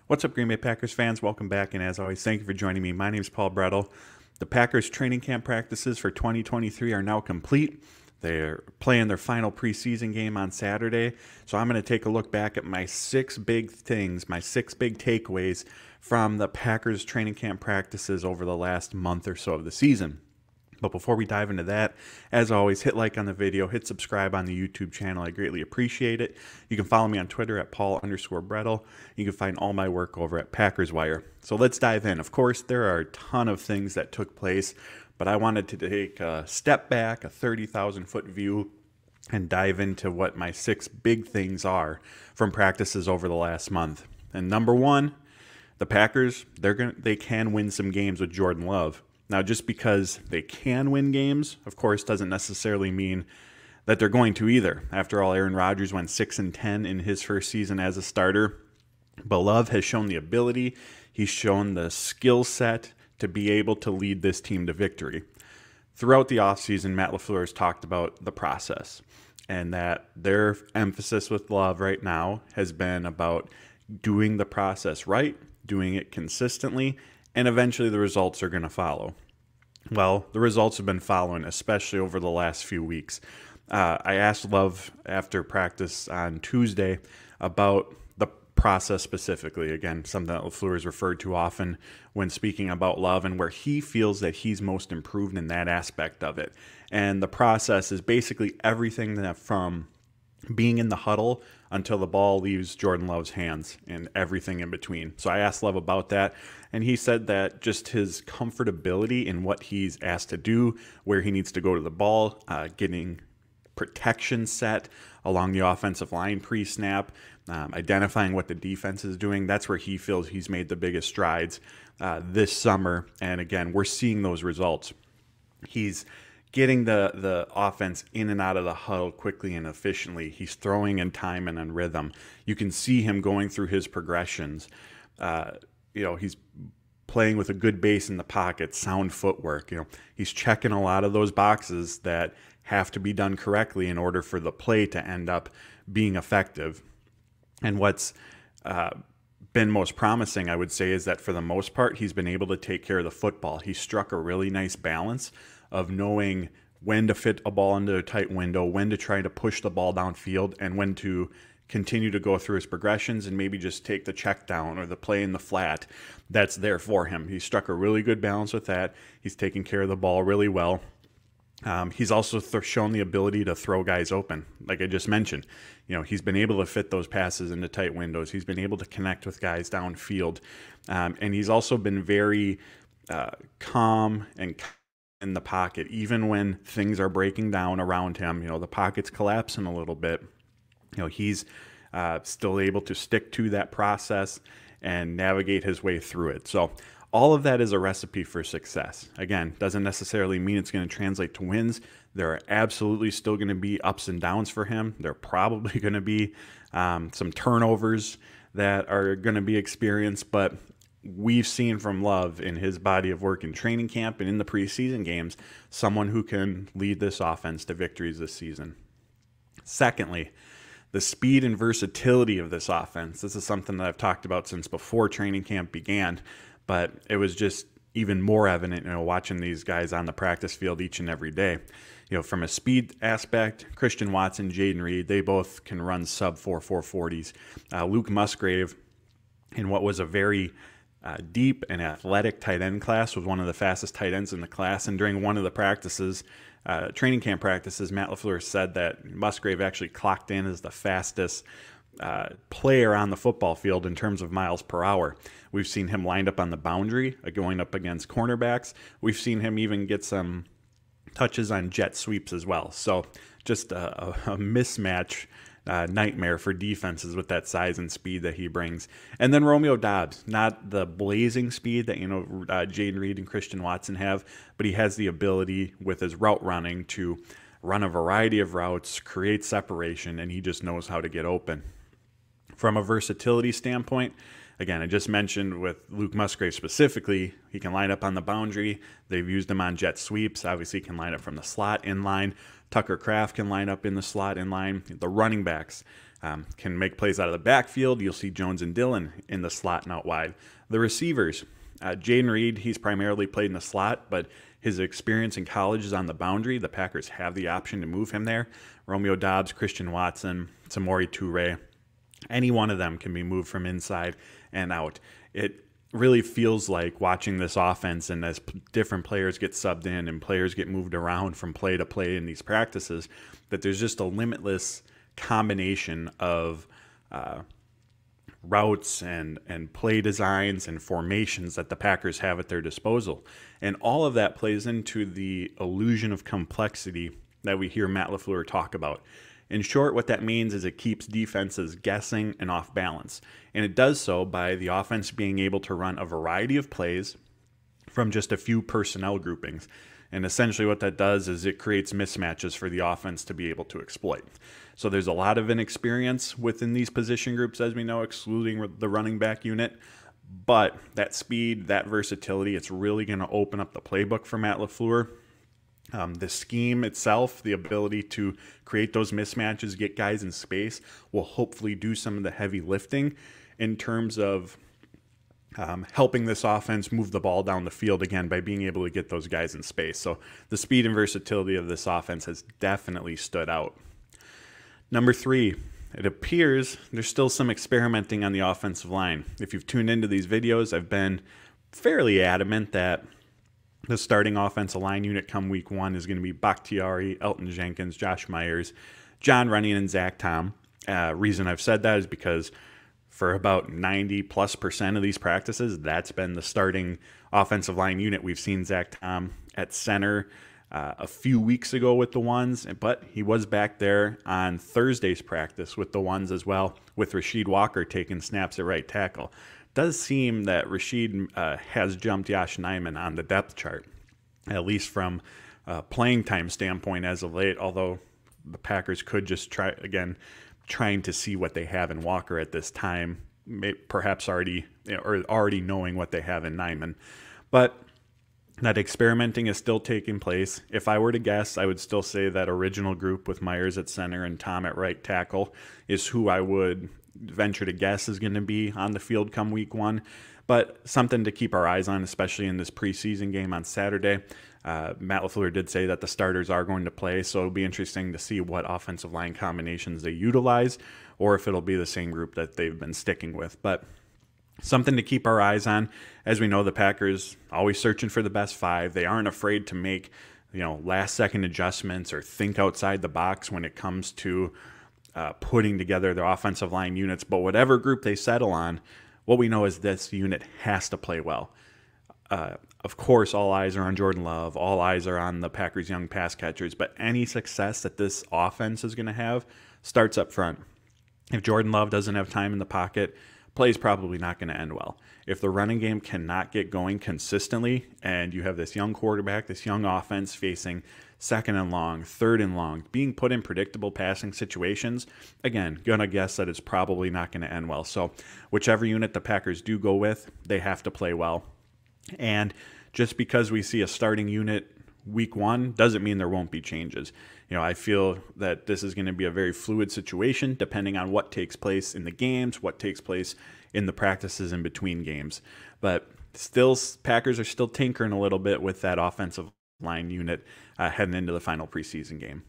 What's up, Green Bay Packers fans? Welcome back, and as always, thank you for joining me. My name is Paul Brettel. The Packers training camp practices for 2023 are now complete. They're playing their final preseason game on Saturday, so I'm going to take a look back at my six big things, my six big takeaways from the Packers training camp practices over the last month or so of the season. But before we dive into that, as always, hit like on the video, hit subscribe on the YouTube channel. I greatly appreciate it. You can follow me on Twitter at Paul_Brettel. You can find all my work over at Packers Wire. So let's dive in. Of course, there are a ton of things that took place, but I wanted to take a step back, a 30,000-foot view, and dive into what my six big things are from practices over the last month. And number one, the Packers, they can win some games with Jordan Love. Now, just because they can win games, of course, doesn't necessarily mean that they're going to either. After all, Aaron Rodgers went 6-10 in his first season as a starter. But Love has shown the ability, he's shown the skill set to be able to lead this team to victory. Throughout the offseason, Matt LaFleur has talked about the process, and that their emphasis with Love right now has been about doing the process right, doing it consistently, and eventually the results are going to follow. Well, the results have been following, especially over the last few weeks. I asked Love after practice on Tuesday about the process specifically. Again, something that LaFleur has referred to often when speaking about Love, and where he feels that he's most improved in that aspect of it. And the process is basically everything that from being in the huddle until the ball leaves Jordan Love's hands and everything in between. So I asked Love about that, and he said that just his comfortability in what he's asked to do, where he needs to go to the ball, getting protection set along the offensive line pre-snap, identifying what the defense is doing, that's where he feels he's made the biggest strides this summer. And again, we're seeing those results. He's getting the offense in and out of the huddle quickly and efficiently. He's throwing in time and in rhythm. You can see him going through his progressions. He's playing with a good base in the pocket, sound footwork. He's checking a lot of those boxes that have to be done correctly in order for the play to end up being effective. And what's been most promising, I would say, is that for the most part, he's been able to take care of the football. He struck a really nice balance of knowing when to fit a ball into a tight window, when to try to push the ball downfield, and when to continue to go through his progressions and maybe just take the check down or the play in the flat that's there for him. He struck a really good balance with that. He's taking care of the ball really well. He's also shown the ability to throw guys open. Like I just mentioned, he's been able to fit those passes into tight windows. He's been able to connect with guys downfield. And he's also been very calm and in the pocket, even when things are breaking down around him. The pocket's collapsing a little bit. He's still able to stick to that process and navigate his way through it. So all of that is a recipe for success. Again, doesn't necessarily mean it's going to translate to wins. There are absolutely still going to be ups and downs for him. There are probably going to be some turnovers that are going to be experienced, but we've seen from Love in his body of work in training camp and in the preseason games, someone who can lead this offense to victories this season. Secondly, the speed and versatility of this offense. This is something that I've talked about since before training camp began, but it was just even more evident, watching these guys on the practice field each and every day. From a speed aspect, Christian Watson, Jayden Reed, they both can run sub 4.40s. Luke Musgrave, in what was a very deep and athletic tight end class, was one of the fastest tight ends in the class. And during one of the practices, training camp practices, Matt LaFleur said that Musgrave actually clocked in as the fastest player on the football field in terms of miles per hour. We've seen him lined up on the boundary, going up against cornerbacks. We've seen him even get some touches on jet sweeps as well. So just a mismatch nightmare for defenses with that size and speed that he brings. And then Romeo Doubs, not the blazing speed that Jayden Reed and Christian Watson have, but he has the ability with his route running to run a variety of routes, create separation, and he just knows how to get open. From a versatility standpoint, again, I just mentioned with Luke Musgrave specifically, he can line up on the boundary. They've used him on jet sweeps. Obviously, he can line up from the slot in line. Tucker Kraft can line up in the slot in line. The running backs, can make plays out of the backfield. You'll see Jones and Dillon in the slot and out wide. The receivers, Jaden Reed, he's primarily played in the slot, but his experience in college is on the boundary. The Packers have the option to move him there. Romeo Doubs, Christian Watson, Samori Toure, any one of them can be moved from inside and out. It really feels like watching this offense, and as different players get subbed in and players get moved around from play to play in these practices, that there's just a limitless combination of routes and play designs and formations that the Packers have at their disposal. And all of that plays into the illusion of complexity that we hear Matt LaFleur talk about. In short, what that means is it keeps defenses guessing and off balance. And it does so by the offense being able to run a variety of plays from just a few personnel groupings. And essentially what that does is it creates mismatches for the offense to be able to exploit. So there's a lot of inexperience within these position groups, as we know, excluding the running back unit. But that speed, that versatility, it's really going to open up the playbook for Matt LaFleur. The scheme itself, the ability to create those mismatches, get guys in space, will hopefully do some of the heavy lifting in terms of helping this offense move the ball down the field again by being able to get those guys in space. So the speed and versatility of this offense has definitely stood out. Number 3, it appears there's still some experimenting on the offensive line. If you've tuned into these videos, I've been fairly adamant that the starting offensive line unit come week 1 is going to be Bakhtiari, Elton Jenkins, Josh Myers, John Runyan, and Zach Tom. Reason I've said that is because for about 90+% of these practices, that's been the starting offensive line unit. We've seen Zach Tom at center a few weeks ago with the ones, but he was back there on Thursday's practice with the ones as well, with Rasheed Walker taking snaps at right tackle. Does seem that Rasheed has jumped Yosh Nijman on the depth chart, at least from a playing time standpoint as of late, although the Packers could just trying to see what they have in Walker at this time, perhaps already knowing what they have in Nijman. But that experimenting is still taking place. If I were to guess, I would still say that original group with Myers at center and Tom at right tackle is who I would venture to guess is going to be on the field come week 1. But something to keep our eyes on, especially in this preseason game on Saturday. Matt LaFleur did say that the starters are going to play, so it'll be interesting to see what offensive line combinations they utilize, or if it'll be the same group that they've been sticking with. But something to keep our eyes on. As we know, the Packers always searching for the best 5. They aren't afraid to make, last-second adjustments or think outside the box when it comes to putting together their offensive line units. But whatever group they settle on, what we know is this unit has to play well. Of course, all eyes are on Jordan Love. All eyes are on the Packers' young pass catchers. But any success that this offense is going to have starts up front. If Jordan Love doesn't have time in the pocket, play is probably not going to end well. If the running game cannot get going consistently and you have this young quarterback, this young offense facing 2nd and long, 3rd and long, being put in predictable passing situations, again, going to guess that it's probably not going to end well. So whichever unit the Packers do go with, they have to play well. And just because we see a starting unit week 1 doesn't mean there won't be changes. I feel that this is going to be a very fluid situation depending on what takes place in the games, what takes place in the practices in between games. But still, Packers are still tinkering a little bit with that offensive line unit heading into the final preseason game.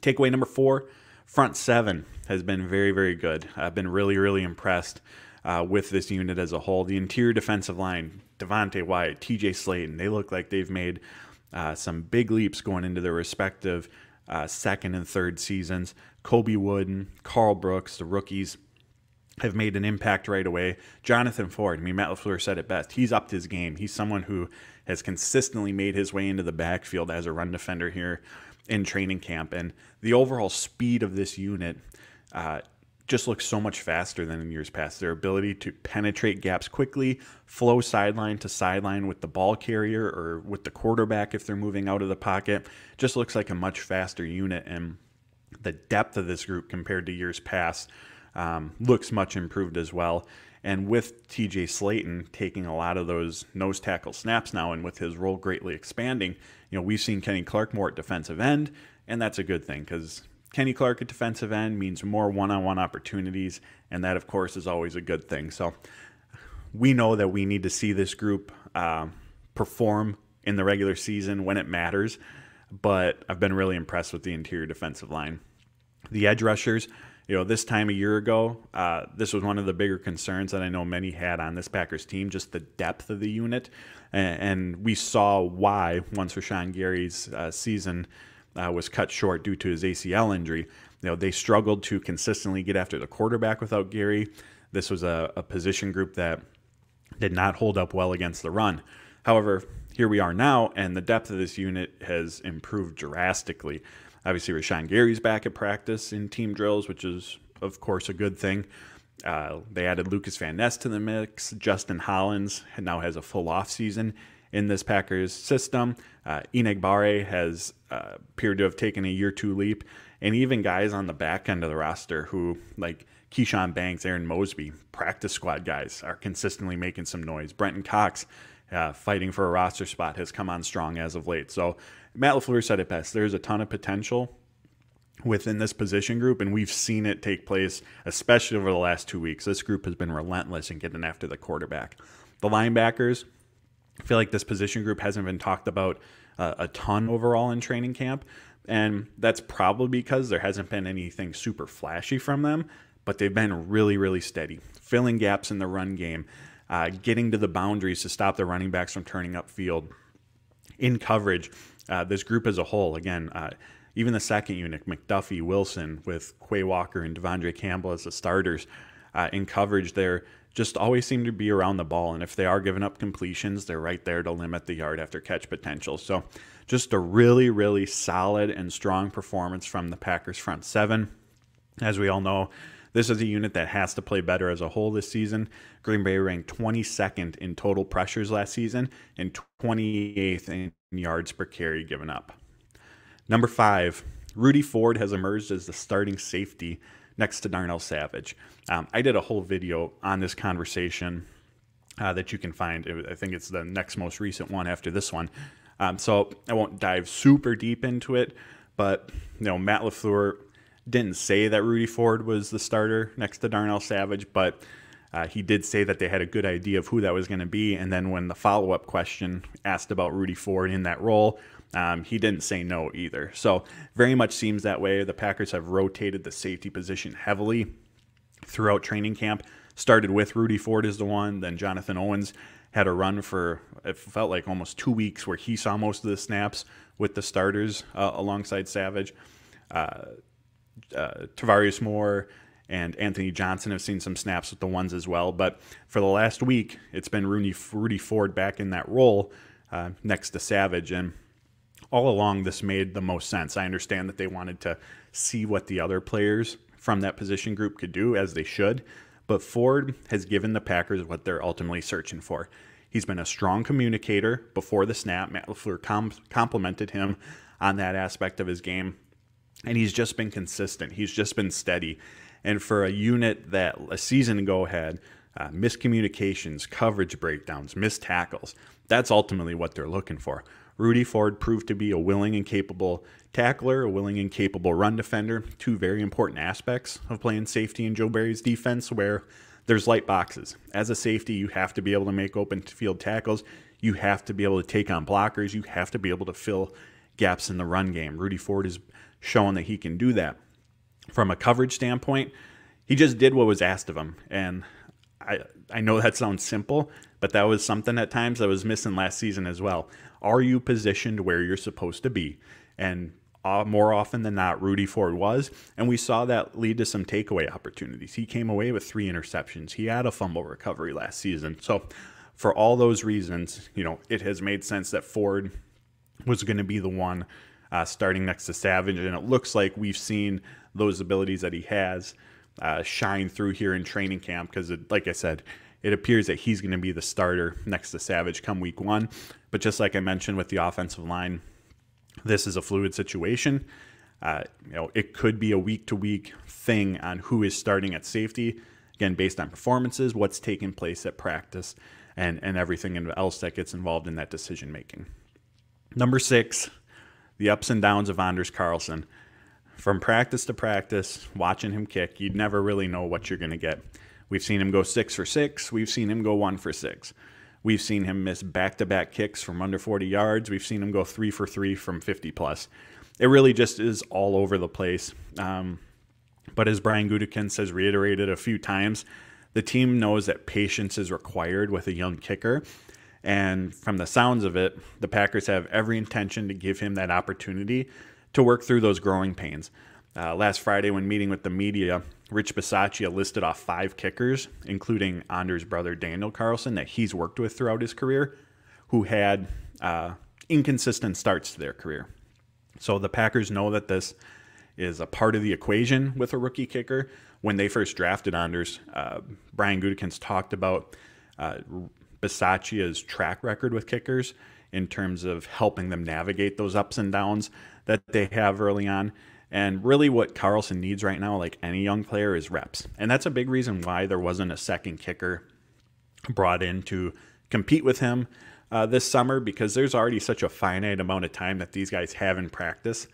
Takeaway number 4, front 7 has been very, very good. I've been really, really impressed with this unit as a whole. The interior defensive line, Devontae Wyatt, TJ Slayton, they look like they've made some big leaps going into their respective 2nd and 3rd seasons. Kobe Wooden, Carl Brooks, the rookies, have made an impact right away. Jonathan Ford, Matt LaFleur said it best. He's upped his game. He's someone who has consistently made his way into the backfield as a run defender here in training camp. And the overall speed of this unit just looks so much faster than in years past. Their ability to penetrate gaps quickly, flow sideline to sideline with the ball carrier or with the quarterback if they're moving out of the pocket, just looks like a much faster unit. And the depth of this group compared to years past looks much improved as well. And with TJ Slayton taking a lot of those nose tackle snaps now, and with his role greatly expanding, we've seen Kenny Clark more at defensive end, and that's a good thing because Kenny Clark at defensive end means more one-on-one opportunities, and that, of course, is always a good thing. So we know that we need to see this group perform in the regular season when it matters, but I've been really impressed with the interior defensive line. The edge rushers, this time a year ago, this was one of the bigger concerns that I know many had on this Packers team, just the depth of the unit. And we saw why once Rashawn Gary's season was cut short due to his ACL injury. They struggled to consistently get after the quarterback without Gary. This was a position group that did not hold up well against the run. However, here we are now, and the depth of this unit has improved drastically. Obviously, Rashawn Gary's back at practice in team drills, which is, of course, a good thing. They added Lucas Van Ness to the mix. Justin Hollins now has a full offseason in this Packers system. Enagbare has appeared to have taken a year two leap. And even guys on the back end of the roster who, like Keyshawn Banks, Aaron Mosby, practice squad guys, are consistently making some noise. Brenton Cox, fighting for a roster spot, has come on strong as of late. So Matt LaFleur said it best. There's a ton of potential within this position group, and we've seen it take place, especially over the last 2 weeks. This group has been relentless in getting after the quarterback. The linebackers, I feel like this position group hasn't been talked about a ton overall in training camp, and that's probably because there hasn't been anything super flashy from them, but they've been really, really steady, filling gaps in the run game, getting to the boundaries to stop the running backs from turning upfield. In coverage, this group as a whole, again, even the second unit, McDuffie, Wilson, with Quay Walker and Devondre Campbell as the starters, in coverage, they're just always seem to be around the ball. And if they are giving up completions, they're right there to limit the yard after catch potential. So just a really, really solid and strong performance from the Packers front seven. As we all know, this is a unit that has to play better as a whole this season. Green Bay ranked 22nd in total pressures last season and 28th in yards per carry given up. Number 5, Rudy Ford has emerged as the starting safety next to Darnell Savage. I did a whole video on this conversation that you can find. I think it's the next most recent one after this one. So I won't dive super deep into it, but Matt LaFleur didn't say that Rudy Ford was the starter next to Darnell Savage, but he did say that they had a good idea of who that was going to be. And then when the follow-up question asked about Rudy Ford in that role, he didn't say no either. So very much seems that way. The Packers have rotated the safety position heavily throughout training camp. Started with Rudy Ford as the one, then Jonathan Owens had a run for, it felt like almost 2 weeks where he saw most of the snaps with the starters alongside Savage. Tavarius Moore and Anthony Johnson have seen some snaps with the ones as well. But for the last week, it's been Rudy Ford back in that role next to Savage. And all along, this made the most sense. I understand that they wanted to see what the other players from that position group could do, as they should. But Ford has given the Packers what they're ultimately searching for. He's been a strong communicator before the snap. Matt LaFleur complimented him on that aspect of his game. And he's just been consistent. He's just been steady. And for a unit that a season ago had miscommunications, coverage breakdowns, missed tackles, that's ultimately what they're looking for. Rudy Ford proved to be a willing and capable tackler, a willing and capable run defender, two very important aspects of playing safety in Joe Barry's defense, where there's light boxes. As a safety, you have to be able to make open field tackles. You have to be able to take on blockers. You have to be able to fill gaps in the run game. Rudy Ford has shown that he can do that. From a coverage standpoint, he just did what was asked of him. And I know that sounds simple, but that was something at times that was missing last season as well. Are you positioned where you're supposed to be? And more often than not, Rudy Ford was. And we saw that lead to some takeaway opportunities. He came away with 3 interceptions. He had a fumble recovery last season. So for all those reasons, it has made sense that Ford was going to be the one starting next to Savage. And it looks like we've seen those abilities that he has shine through here in training camp, because, like I said, it appears that he's going to be the starter next to Savage come week 1. But just like I mentioned with the offensive line, this is a fluid situation. It could be a week-to-week thing on who is starting at safety, again, based on performances, what's taking place at practice, and everything else that gets involved in that decision-making. Number 6, the ups and downs of Anders Carlson. from practice to practice, watching him kick, you'd never really know what you're going to get. We've seen him go 6 for 6. We've seen him go 1 for 6. We've seen him miss back-to-back kicks from under 40 yards. We've seen him go 3 for 3 from 50 plus. It really just is all over the place. But as Brian Gutekunst has reiterated a few times, the team knows that patience is required with a young kicker. And from the sounds of it, the Packers have every intention to give him that opportunity to work through those growing pains. Last Friday, when meeting with the media, Rich Bisaccia listed off 5 kickers, including Anders' brother Daniel Carlson, that he's worked with throughout his career, who had inconsistent starts to their career. So the Packers know that this is a part of the equation with a rookie kicker. When they first drafted Anders, Brian Gutekunst talked about Bisaccia's track record with kickers in terms of helping them navigate those ups and downs that they have early on. And really what Carlson needs right now, like any young player, is reps. And that's a big reason why there wasn't a second kicker brought in to compete with him this summer, because there's already such a finite amount of time that these guys have in practice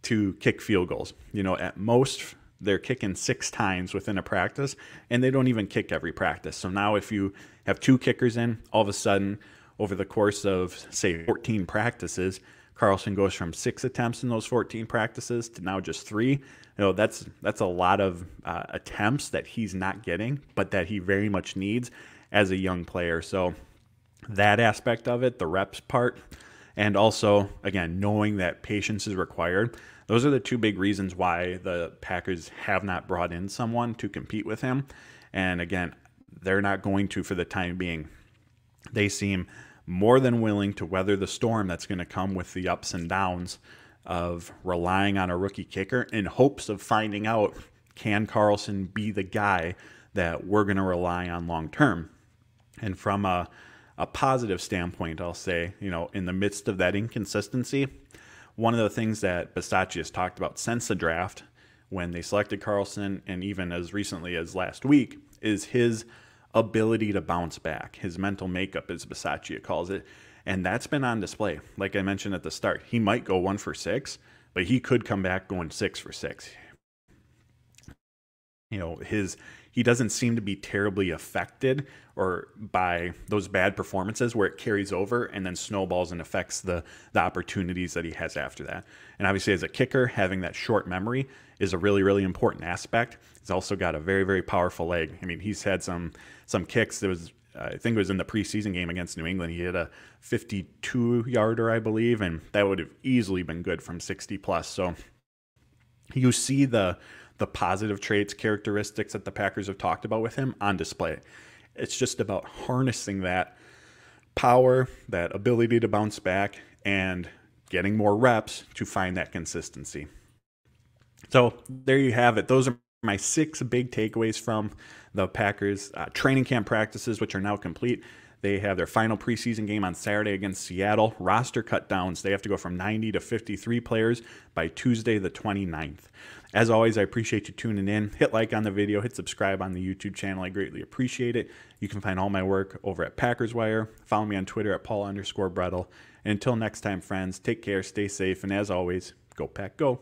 to kick field goals. You know, at most, they're kicking 6 times within a practice, and they don't even kick every practice. So now if you have 2 kickers in, all of a sudden, over the course of, say, 14 practices, Carlson goes from 6 attempts in those 14 practices to now just 3. You know, that's a lot of attempts that he's not getting, but that he very much needs as a young player. So that aspect of it, the reps part, and also, again, knowing that patience is required, those are the 2 big reasons why the Packers have not brought in someone to compete with him. And again, they're not going to for the time being. They seem more than willing to weather the storm that's going to come with the ups and downs of relying on a rookie kicker in hopes of finding out, can Carlson be the guy that we're going to rely on long term? And from a positive standpoint, I'll say, you know, in the midst of that inconsistency, one of the things that Bisaccia has talked about since the draft, when they selected Carlson, and even as recently as last week, is his ability to bounce back, his mental makeup, as Bisaccia calls it. And that's been on display. Like I mentioned at the start, he might go 1 for 6, but he could come back going 6 for 6. You know, he doesn't seem to be terribly affected or by those bad performances where it carries over and then snowballs and affects the opportunities that he has after that. And obviously as a kicker, having that short memory is a really, really important aspect. He's also got a very, very powerful leg. I mean, he's had some kicks. There was, I think it was in the preseason game against New England, he hit a 52-yarder, I believe, and that would have easily been good from 60 plus. So you see the positive traits, characteristics that the Packers have talked about with him on display. It's just about harnessing that power, that ability to bounce back, and getting more reps to find that consistency. So there you have it. Those are my 6 big takeaways from the Packers training camp practices, which are now complete. They have their final preseason game on Saturday against Seattle. Roster cut downs. They have to go from 90 to 53 players by Tuesday the 29th. As always, I appreciate you tuning in. Hit like on the video. Hit subscribe on the YouTube channel. I greatly appreciate it. You can find all my work over at Packers Wire. Follow me on Twitter at Paul_Brettel. And until next time, friends, take care, stay safe, and as always, go Pack, go.